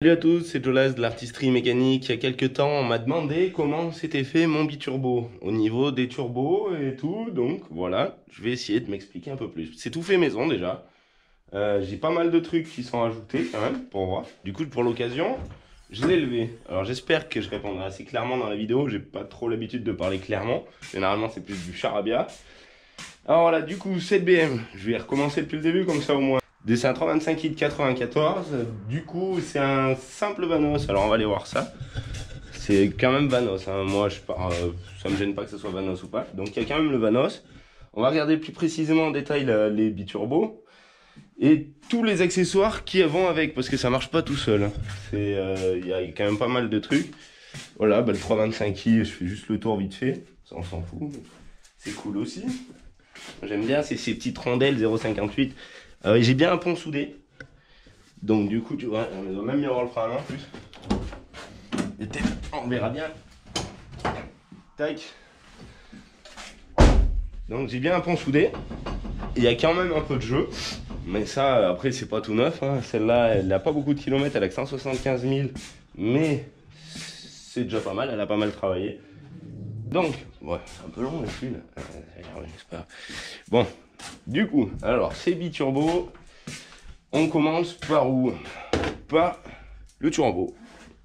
Salut à tous, c'est Jolas de l'artisterie mécanique. Il y a quelques temps, on m'a demandé comment s'était fait mon biturbo au niveau des turbos et tout. Donc voilà, je vais essayer de m'expliquer un peu plus. C'est tout fait maison déjà. J'ai pas mal de trucs qui sont ajoutés quand même pour voir. Du coup, pour l'occasion, je l'ai levé. Alors j'espère que je répondrai assez clairement dans la vidéo. J'ai pas trop l'habitude de parler clairement. Généralement, c'est plus du charabia. Alors voilà, du coup, cette BM, je vais recommencer depuis le début comme ça au moins. C'est un 325 i de 94, du coup c'est un simple Vanos, alors on va aller voir ça. C'est quand même Vanos, hein. Moi je pars, ça me gêne pas que ce soit Vanos ou pas, donc il y a quand même le Vanos. On va regarder plus précisément en détail les biturbos et tous les accessoires qui vont avec, parce que ça marche pas tout seul, hein. Il y a quand même pas mal de trucs. Voilà, bah, le 325 i, je fais juste le tour vite fait, ça on s'en fout, c'est cool aussi. J'aime bien ces petites rondelles 0,58. J'ai bien un pont soudé. Donc du coup, tu vois, on a même mis le frein à main en plus. Et on verra bien. Tac. Donc j'ai bien un pont soudé. Il y a quand même un peu de jeu. Mais ça, après, c'est pas tout neuf, hein. Celle-là, elle n'a pas beaucoup de kilomètres. Elle a que 175 000. Mais c'est déjà pas mal. Elle a pas mal travaillé. Donc, ouais, c'est un peu long le fil. Bon, du coup, alors, c'est biturbo. On commence par où? Par le turbo.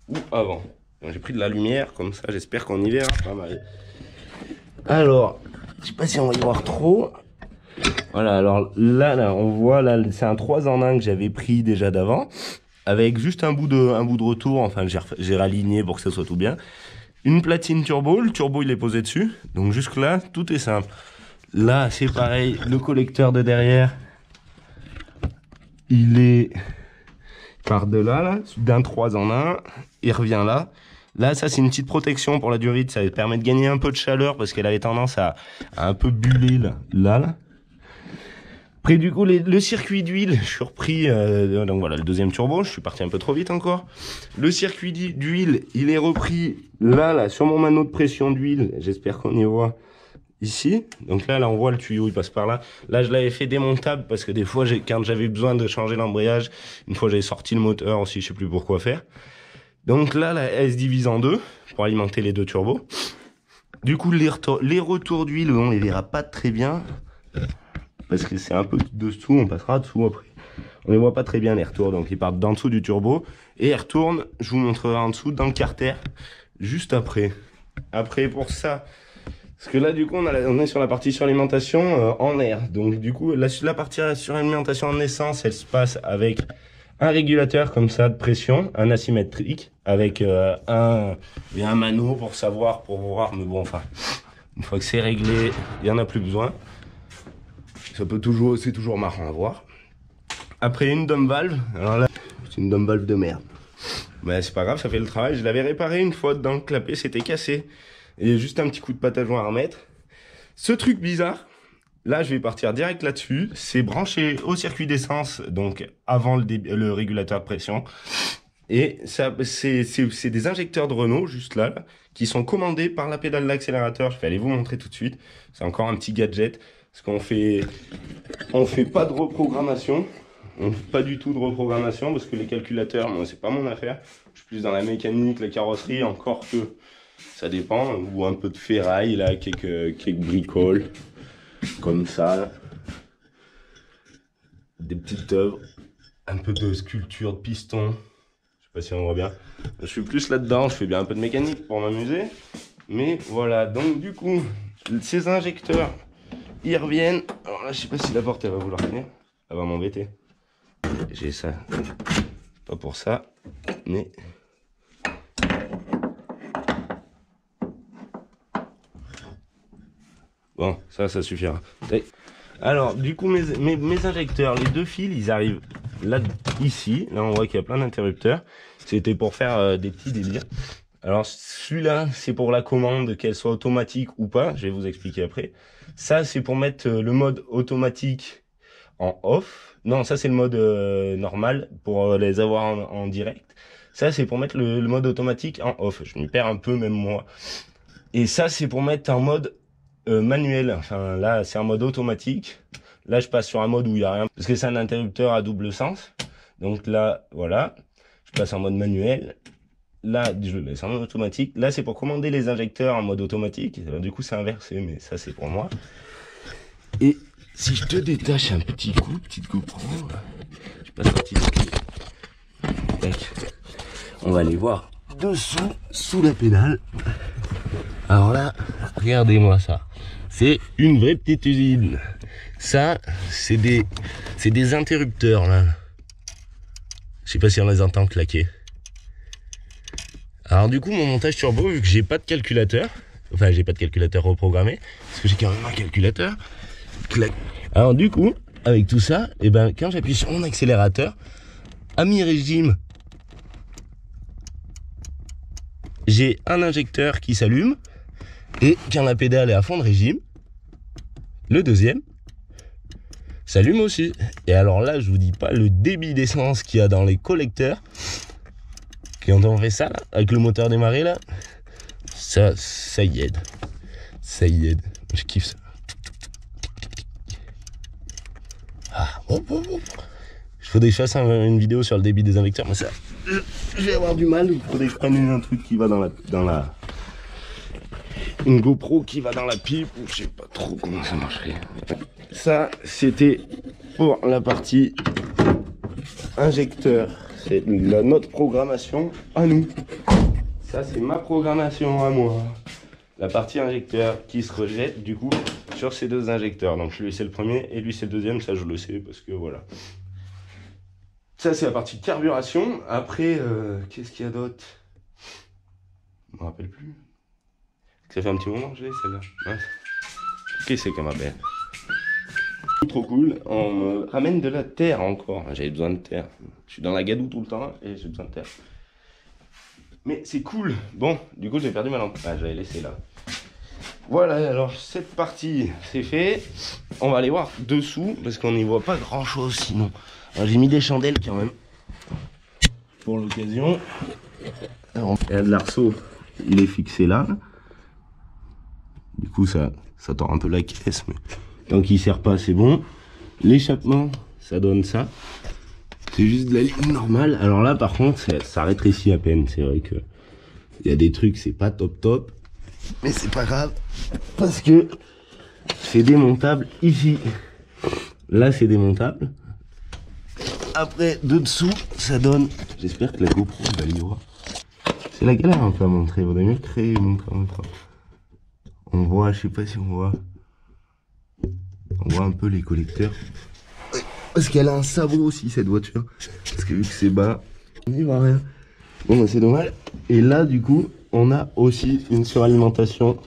Ou avant. J'ai pris de la lumière, comme ça, j'espère qu'on y verra pas mal. Alors, je sais pas si on va y voir trop. Voilà, alors là, on voit, là, c'est un 3 en 1 que j'avais pris déjà d'avant. Avec juste un bout de retour, enfin, j'ai raligné pour que ça soit tout bien. Une platine turbo, le turbo il est posé dessus. Donc jusque là, tout est simple. Là, c'est pareil, le collecteur de derrière, il est par de là, d'un 3 en 1, il revient là. Là, ça, c'est une petite protection pour la durite, ça permet de gagner un peu de chaleur parce qu'elle avait tendance à un peu buller là. Après, du coup, le circuit d'huile, je suis repris, donc voilà, le deuxième turbo, je suis parti un peu trop vite encore. Le circuit d'huile, il est repris là, sur mon mano de pression d'huile, j'espère qu'on y voit. Ici, donc là on voit le tuyau, il passe par là. Là je l'avais fait démontable parce que des fois quand j'avais besoin de changer l'embrayage, une fois j'avais sorti le moteur aussi, je sais plus pourquoi faire. Donc là elle se divise en deux pour alimenter les deux turbos. Du coup les retours d'huile on les verra pas très bien parce que c'est un peu dessous, on passera dessous après. On les voit pas très bien les retours, donc ils partent d'en dessous du turbo et ils retournent, je vous montrerai en dessous dans le carter juste après. Après pour ça, parce que là, du coup, on est sur la partie suralimentation en air. Donc, du coup, la partie suralimentation en essence, elle se passe avec un régulateur comme ça de pression, un asymétrique, avec un mano pour voir. Mais bon, enfin, une fois que c'est réglé, il n'y en a plus besoin. C'est toujours marrant à voir. Après, une dumb valve. Alors là, c'est une dumb valve de merde. Mais c'est pas grave, ça fait le travail. Je l'avais réparé une fois dans le clapet, c'était cassé. Et juste un petit coup de pâte à joint à remettre. Ce truc bizarre, là je vais partir direct là-dessus. C'est branché au circuit d'essence, donc avant le régulateur de pression. Et ça, c'est des injecteurs de Renault, juste là, qui sont commandés par la pédale d'accélérateur. Je vais aller vous montrer tout de suite. C'est encore un petit gadget. Parce qu'on fait pas de reprogrammation. On fait pas du tout de reprogrammation parce que les calculateurs, moi c'est pas mon affaire. Je suis plus dans la mécanique, la carrosserie, encore que ça dépend. Ou un peu de ferraille, là, quelques bricoles, comme ça. Des petites œuvres, un peu de sculpture de piston. Je sais pas si on voit bien. Je suis plus là-dedans, je fais bien un peu de mécanique pour m'amuser. Mais voilà, donc du coup, ces injecteurs, ils reviennent. Alors là, je sais pas si la porte elle va vouloir tenir. Elle va m'embêter. J'ai ça. Pas pour ça, mais... Bon, ça suffira. Alors, du coup, mes injecteurs, les deux fils, ils arrivent là, ici. Là, on voit qu'il y a plein d'interrupteurs. C'était pour faire des petits délires. Alors, celui-là, c'est pour la commande, qu'elle soit automatique ou pas. Je vais vous expliquer après. Ça, c'est pour mettre le mode automatique en off. Non, ça, c'est le mode normal pour les avoir en direct. Ça, c'est pour mettre le mode automatique en off. Je m'y perds un peu, même moi. Et ça, c'est pour mettre en mode manuel. Enfin, là, c'est un mode automatique. Là, je passe sur un mode où il n'y a rien. Parce que c'est un interrupteur à double sens. Donc là, voilà. je passe en mode manuel. Là, je le laisse en mode automatique. Là, c'est pour commander les injecteurs en mode automatique. Alors, du coup, c'est inversé, mais ça, c'est pour moi. Et si je te détache un petit coup, petite GoPro, je passe un petit coup. On va aller voir dessous, sous la pédale. Alors là, regardez-moi ça. C'est une vraie petite usine. Ça, c'est des interrupteurs, là. Je sais pas si on les entend claquer. Alors du coup, mon montage turbo, vu que j'ai pas de calculateur, enfin j'ai pas de calculateur reprogrammé, parce que j'ai quand même un calculateur, clac. Alors du coup, avec tout ça, et ben quand j'appuie sur mon accélérateur, à mi-régime, j'ai un injecteur qui s'allume, et quand la pédale est à fond de régime, le deuxième s'allume aussi. Et alors là, je vous dis pas le débit d'essence qu'il y a dans les collecteurs. Quand on fait ça, là, avec le moteur démarré, là, ça y aide. Ça y aide. Je kiffe ça. Ah, bon. Il faudrait que je fasse une vidéo sur le débit des injecteurs, mais ça, je vais avoir du mal. Il faudrait que je prenne un truc qui va dans la... Une GoPro qui va dans la pipe, ou je sais pas trop comment ça marcherait. Ça, c'était pour la partie injecteur. C'est notre programmation à nous. Ça, c'est ma programmation à moi. La partie injecteur qui se rejette, du coup, sur ces deux injecteurs. Donc, lui, c'est le premier et lui, c'est le deuxième. Ça, je le sais parce que voilà. Ça, c'est la partie carburation. Après, qu'est-ce qu'il y a d'autre? Je me rappelle plus. Ça fait un petit moment que je l'ai, celle-là. Ouais. Qu'est-ce que c'est ma belle? Trop cool. On me ramène de la terre encore. J'avais besoin de terre. Je suis dans la gadoue tout le temps et j'ai besoin de terre. Mais c'est cool. Bon, du coup, j'ai perdu ma lampe. Ah, j'avais laissé là. Voilà, alors cette partie, c'est fait. On va aller voir dessous parce qu'on n'y voit pas grand-chose sinon. J'ai mis des chandelles quand même pour l'occasion. Il y a de l'arceau. Il est fixé là. Du coup, ça tord un peu la caisse, mais tant qu'il ne sert pas, c'est bon. L'échappement, ça donne ça. C'est juste de la ligne normale. Alors là, par contre, ça rétrécit à peine. C'est vrai que il y a des trucs, c'est pas top. Mais c'est pas grave. Parce que c'est démontable ici. Là, c'est démontable. Après, de dessous, ça donne... J'espère que la GoPro va l'y voir. C'est la galère un peu à montrer. Vaudrait mieux créer et montrer en même temps. On voit, je sais pas si on voit. On voit un peu les collecteurs. Parce qu'elle a un sabot aussi, cette voiture. Parce que vu que c'est bas, on n'y voit rien. Bon, bah, c'est dommage. Et là, du coup, on a aussi une suralimentation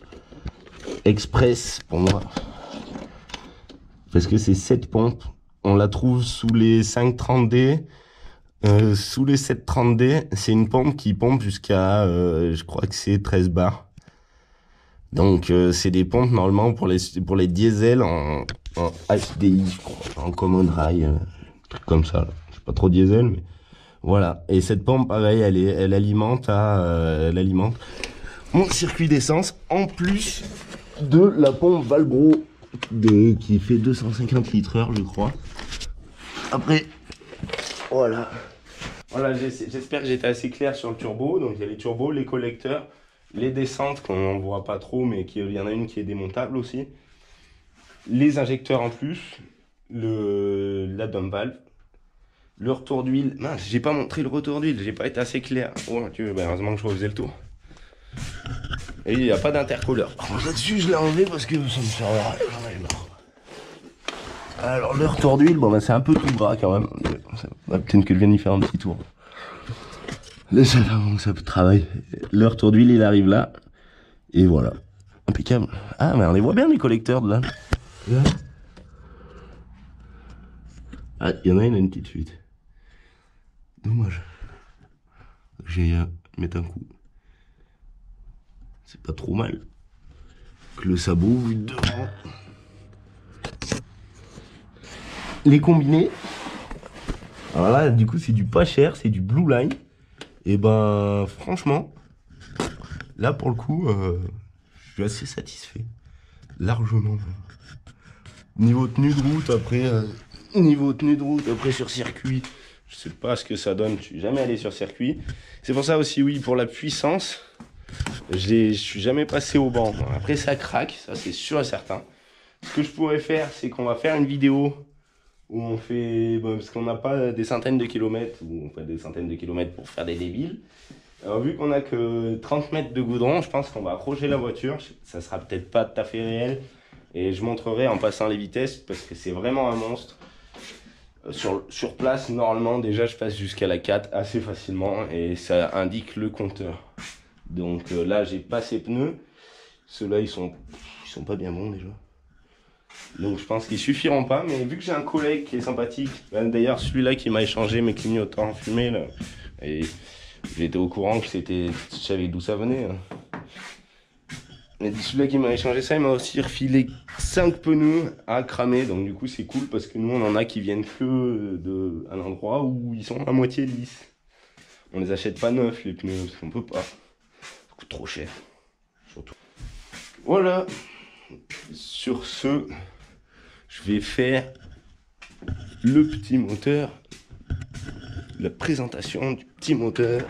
express pour moi. Parce que c'est cette pompe. On la trouve sous les 530D. Sous les 730D, c'est une pompe qui pompe jusqu'à, je crois que c'est 13 bars. Donc c'est des pompes normalement pour les diesels en HDI, je crois, en common rail, truc comme ça. Là. C'est pas trop diesel, mais voilà. Et cette pompe, pareil, elle alimente mon circuit d'essence en plus de la pompe Valbro qui fait 250 litres/heure, je crois. Après, voilà. Voilà, j'espère que j'étais assez clair sur le turbo. Donc il y a les turbos, les collecteurs. Les descentes qu'on ne voit pas trop, mais il y en a une qui est démontable aussi. Les injecteurs en plus. La dump valve. Le retour d'huile. Mince, j'ai pas montré le retour d'huile. J'ai pas été assez clair. Oh mon Dieu, ben heureusement que je refaisais le tour. Et il n'y a pas d'intercouleur. Là-dessus, je l'ai enlevé parce que ça me sert à rien. J'en avais marre. Alors, le retour d'huile, bon, ben, c'est un peu tout gras quand même. Peut-être que je viens d'y faire un petit tour. Laissez avant que ça travaille. Le retour d'huile, il arrive là. Et voilà. Impeccable. Ah, mais on les voit bien, les collecteurs de là. Là. Ah, il y en a une petite fuite. Dommage. J'ai mettre un coup. C'est pas trop mal. Que le sabot vu de devant. Les combinés. Alors là, du coup, c'est du pas cher, c'est du Blue Line. Et ben, franchement, là pour le coup, je suis assez satisfait. Largement. Niveau tenue de route, après sur circuit, Je sais pas ce que ça donne, je suis jamais allé sur circuit. C'est pour ça aussi, oui, pour la puissance, je suis jamais passé au banc. Après, ça craque, ça c'est sûr et certain. Ce que je pourrais faire, c'est qu'on va faire une vidéo où on fait, bon, parce qu'on n'a pas des centaines de kilomètres, ou on fait des centaines de kilomètres pour faire des débiles. Alors vu qu'on a que 30 mètres de goudron, je pense qu'on va accrocher la voiture. Ça sera peut-être pas tout à fait réel. Et je montrerai en passant les vitesses, parce que c'est vraiment un monstre. Sur place, normalement, déjà, je passe jusqu'à la 4 assez facilement. Et ça indique le compteur. Donc là, j'ai pas ces pneus. Ceux-là, ils sont pas bien bons déjà. Donc je pense qu'ils suffiront pas, mais vu que j'ai un collègue qui est sympathique, d'ailleurs celui-là qui m'a échangé mes clignotants fumés, là, et j'étais au courant que c'était, je savais d'où ça venait. Hein. Mais celui-là qui m'a échangé ça, il m'a aussi refilé 5 pneus à cramer, donc du coup c'est cool parce que nous on en a qui viennent que d'un endroit où ils sont à moitié lisses. On les achète pas neufs les pneus, parce qu'on peut pas. Ça coûte trop cher, surtout. Voilà, sur ce... Je vais faire le petit moteur, la présentation du petit moteur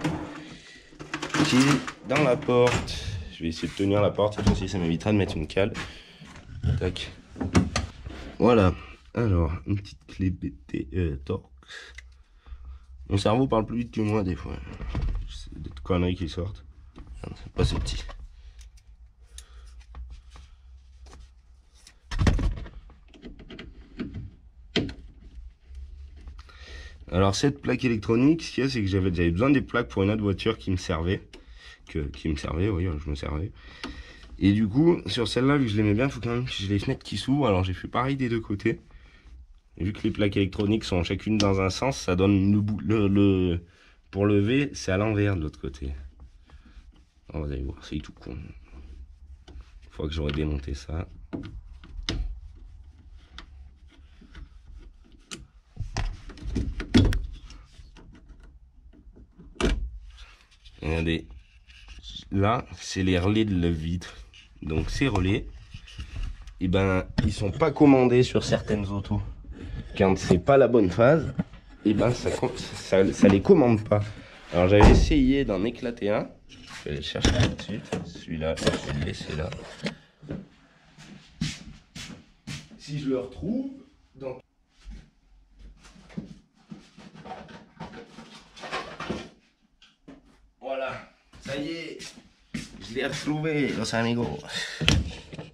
qui est dans la porte. Je vais essayer de tenir la porte, cette fois-ci ça m'évitera de mettre une cale. Tac. Voilà, alors une petite clé BT Torx. Mon cerveau parle plus vite que moi des fois. C'est des conneries qui sortent. C'est pas ce petit. Alors cette plaque électronique, ce qu'il y a, c'est que j'avais besoin des plaques pour une autre voiture qui me servait. Oui, je me servais. Et du coup, sur celle-là, vu que je l'aimais bien, il faut quand même que j'ai les fenêtres qui s'ouvrent. Alors j'ai fait pareil des deux côtés. Et vu que les plaques électroniques sont chacune dans un sens, ça donne pour lever, c'est à l'envers de l'autre côté. Alors, vous allez voir, c'est tout con. Une fois que j'aurai démonté ça. Regardez, là, c'est les relais de la vitre. Donc ces relais, eh ben, ils sont pas commandés sur certaines autos. Quand c'est pas la bonne phase, eh ben, ça les commande pas. Alors j'avais essayé d'en éclater un. Je vais aller le chercher tout de suite. Celui-là, je vais le laisser là. Si je le retrouve, donc... Voilà, ça y est, je l'ai retrouvé, los amigos.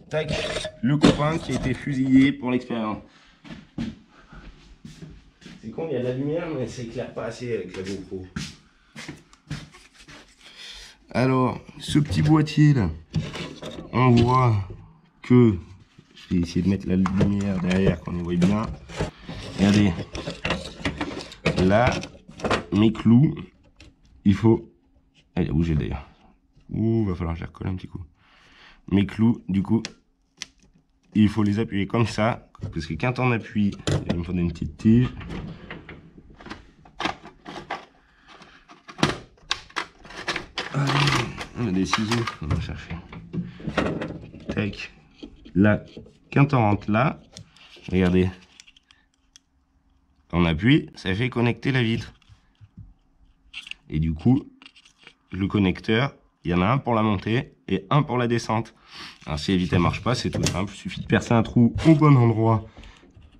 Tac, le copain qui a été fusillé pour l'expérience. C'est con, il y a de la lumière, mais ça éclaire pas assez avec la GoPro. Alors, ce petit boîtier là, on voit que, je vais essayer de mettre la lumière derrière qu'on y voit bien. Regardez, là, mes clous, il faut... Elle a bougé d'ailleurs. Ouh, va falloir que je les recolle un petit coup. Mes clous, du coup, il faut les appuyer comme ça. Parce que quand on appuie, il me faut une petite tige. On a des ciseaux, on va chercher. Tac. Là, quand on rentre là, regardez. On appuie, ça fait connecter la vitre. Et du coup, le connecteur, il y en a un pour la montée et un pour la descente. Alors si la vitre ne marche pas, c'est tout simple. Il suffit de percer un trou au bon endroit,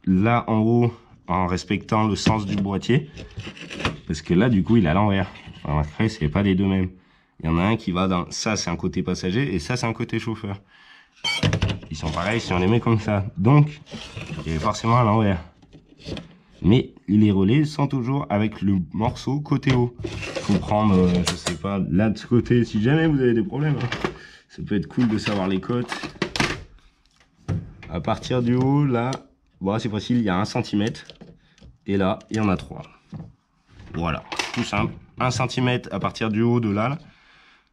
là en haut, en respectant le sens du boîtier. Parce que là, du coup, il est à l'envers. Après, c'est pas les deux mêmes. Il y en a un qui va dans... Ça, c'est un côté passager et ça, c'est un côté chauffeur. Ils sont pareils si on les met comme ça. Donc, il est forcément à l'envers. Mais les relais sont toujours avec le morceau côté haut. Il faut prendre, je sais pas, là de ce côté, si jamais vous avez des problèmes. Hein. Ça peut être cool de savoir les cotes. À partir du haut, là, bon, c'est facile, il y a 1 cm. Et là, il y en a 3. Voilà, tout simple. 1 cm à partir du haut de là,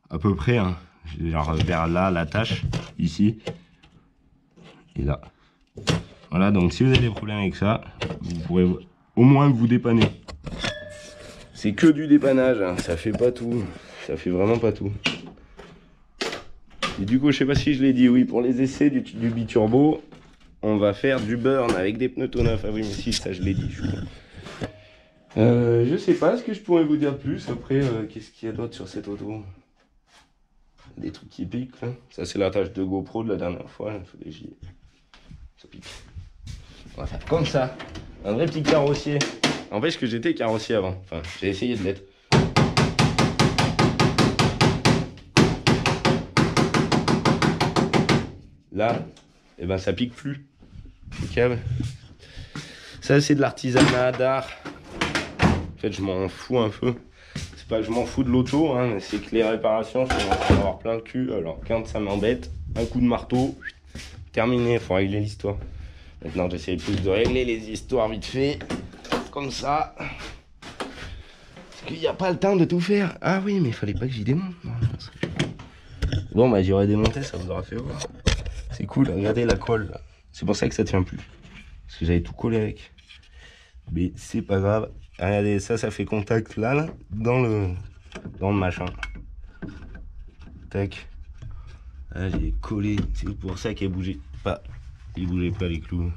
à peu près, hein, genre vers là, la tâche, ici. Et là. Voilà, donc si vous avez des problèmes avec ça, vous pourrez au moins vous dépanner. C'est que du dépannage, hein. Ça fait pas tout. Ça fait vraiment pas tout. Et du coup, je sais pas si je l'ai dit, oui, pour les essais du biturbo, on va faire du burn avec des pneus tout neufs. Ah oui, mais si, ça je l'ai dit, je suis con. Je sais pas ce que je pourrais vous dire de plus. Après, qu'est-ce qu'il y a d'autre sur cette auto? Des trucs qui piquent là. Ça c'est la tâche de GoPro de la dernière fois. Il faut des gilets. Ça pique. On va faire comme ça. Un vrai petit carrossier. N'empêche que j'étais carrossier avant. Enfin, j'ai essayé de l'être. Là, eh ben ça pique plus. Le câble. Ça c'est de l'artisanat d'art. En fait, je m'en fous un peu. C'est pas que je m'en fous de l'auto, hein, mais c'est que les réparations, je commence à avoir plein le cul. Alors quand ça m'embête, un coup de marteau, terminé, faut régler l'histoire. Maintenant, j'essaie plus de régler les histoires vite fait, comme ça. Parce qu'il n'y a pas le temps de tout faire. Ah oui, mais il fallait pas que j'y démonte. Bon, bah j'aurais démonté, ça vous aura fait voir. C'est cool, regardez la colle là. C'est pour ça que ça tient plus. Parce que j'avais tout collé avec. Mais c'est pas grave. Regardez, ça fait contact là, dans le machin. Tac. Là, j'ai collé. C'est pour ça qu'elle bougeait pas. Il bougeait pas les clous.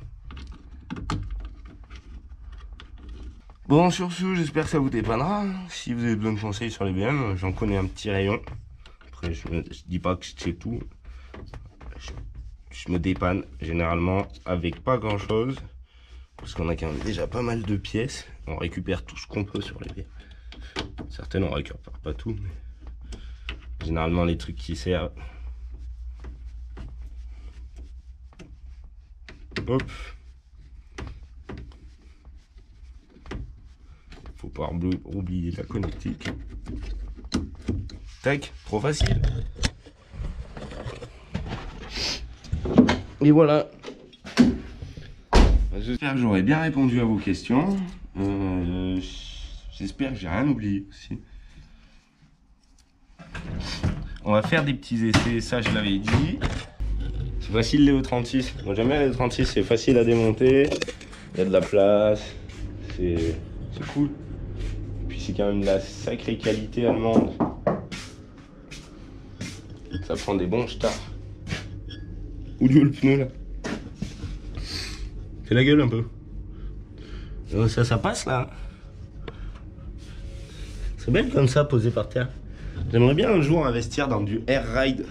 Bon, sur ce, j'espère que ça vous dépannera. Si vous avez besoin de conseils sur les BM, j'en connais un petit rayon. Après, je dis pas que c'est tout. Je me dépanne généralement avec pas grand chose. Parce qu'on a quand même déjà pas mal de pièces. On récupère tout ce qu'on peut sur les BM. Certaines, on récupère pas tout. Mais généralement, les trucs qui servent. Hop. Faut pas oublier la connectique. Tac, trop facile. Et voilà. J'espère que j'aurai bien répondu à vos questions. J'espère que j'ai rien oublié aussi. On va faire des petits essais, ça je l'avais dit. C'est facile les E36. Moi j'aime bien les E36, c'est facile à démonter. Il y a de la place. C'est cool. Puis c'est quand même de la sacrée qualité allemande. Ça prend des bons stars. Où est le pneu là? Fais la gueule un peu. Ça passe là. C'est belle comme ça posé par terre. J'aimerais bien un jour investir dans du air ride.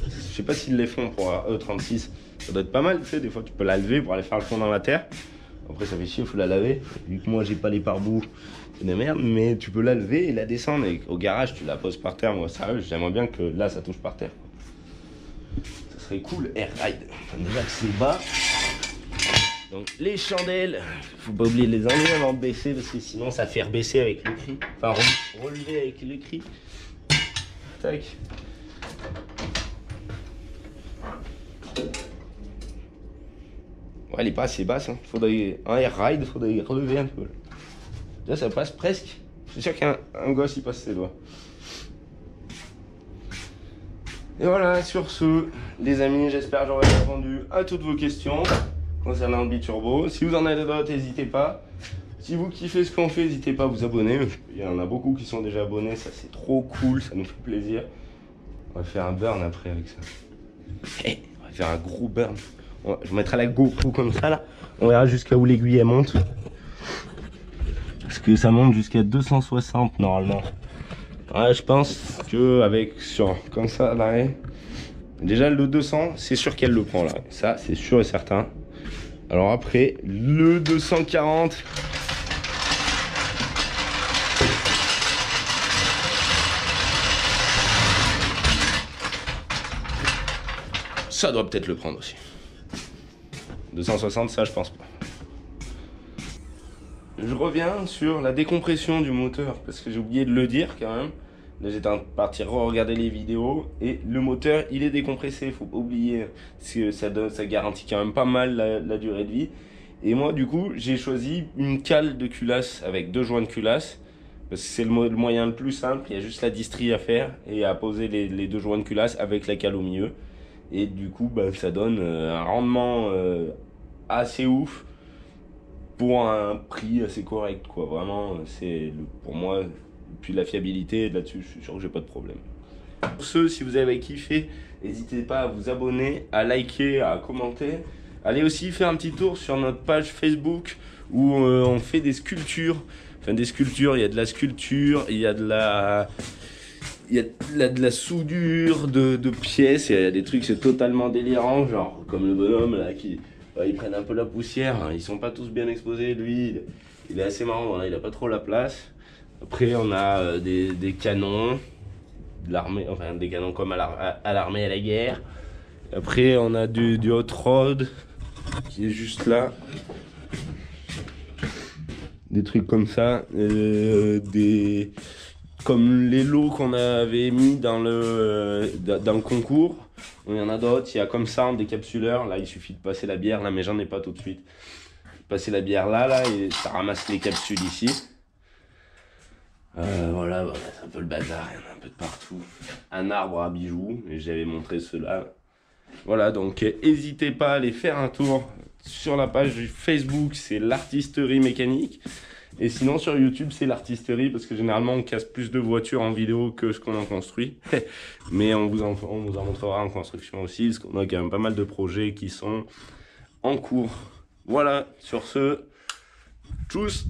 Je sais pas s'ils les font pour E36. Ça doit être pas mal, tu sais, des fois tu peux la lever pour aller faire le fond dans la terre. Après ça fait chier, il faut la laver. Vu que moi j'ai pas les pare-boues, c'est des merdes, mais tu peux la lever et la descendre. Et au garage tu la poses par terre. Moi sérieux, j'aimerais bien que là ça touche par terre. Ça serait cool, air ride. Enfin, déjà que c'est bas. Donc les chandelles, faut pas oublier de les enlever avant de baisser parce que sinon ça fait rebaisser avec le cri. Enfin relever avec le cri. Tac. Ouais, elle est pas assez basse. Hein. Faudrait un air ride, faudrait relever un peu. Là, ça passe presque. Je suis sûr qu'un gosse il passe ses doigts. Et voilà, sur ce, les amis, j'espère que j'aurai répondu à toutes vos questions concernant le biturbo. Si vous en avez d'autres, n'hésitez pas. Si vous kiffez ce qu'on fait, n'hésitez pas à vous abonner. Il y en a beaucoup qui sont déjà abonnés, ça c'est trop cool, ça nous fait plaisir. On va faire un burn après avec ça. Hey, on va faire un gros burn. Je mettrai la GoPro comme ça là. On verra jusqu'à où l'aiguille elle monte. Parce que ça monte jusqu'à 260 normalement. Ouais, je pense que avec comme ça l'arrêt. Déjà le 200, c'est sûr qu'elle le prend là. Ça c'est sûr et certain. Alors après le 240. Ça doit peut-être le prendre aussi. 260, ça je pense pas. Je reviens sur la décompression du moteur parce que j'ai oublié de le dire quand même. Là j'étais parti regarder les vidéos et le moteur il est décompressé, faut pas oublier parce que ça garantit quand même pas mal la durée de vie. Et moi du coup j'ai choisi une cale de culasse avec 2 joints de culasse parce que c'est le moyen le plus simple. Il y a juste la distrie à faire et à poser les 2 joints de culasse avec la cale au milieu. Et du coup bah, ça donne un rendement assez ouf pour un prix assez correct quoi. Vraiment c'est pour moi. Puis la fiabilité là-dessus, je suis sûr que j'ai pas de problème. Pour ceux, si vous avez kiffé, n'hésitez pas à vous abonner, à liker, à commenter. Allez aussi faire un petit tour sur notre page Facebook où on fait des sculptures. enfin des sculptures, il y a de la sculpture, il y a de la... Il y a de la soudure de pièces, il y a des trucs, c'est totalement délirant, genre comme le bonhomme là qui... ils prennent un peu la poussière, hein, ils sont pas tous bien exposés, lui il est assez marrant, voilà, il a pas trop la place. Après on a des canons, de l'armée, enfin des canons comme à l'armée et à la guerre. Après on a du hot rod qui est juste là. Des trucs comme ça, comme les lots qu'on avait mis dans le concours. Il y en a d'autres, il y a comme ça un décapsuleur, là il suffit de passer la bière, là mais j'en ai pas tout de suite. Passer la bière là et ça ramasse les capsules ici. Voilà, c'est un peu le bazar, il y en a un peu de partout. Un arbre à bijoux, et j'avais montré cela. Voilà, donc n'hésitez pas à aller faire un tour sur la page du Facebook, c'est l'artisterie mécanique. Et sinon sur YouTube c'est l'artisterie parce que généralement on casse plus de voitures en vidéo que ce qu'on en construit. Mais on vous en montrera en construction aussi parce qu'on a quand même pas mal de projets qui sont en cours. Voilà, sur ce, tchuss!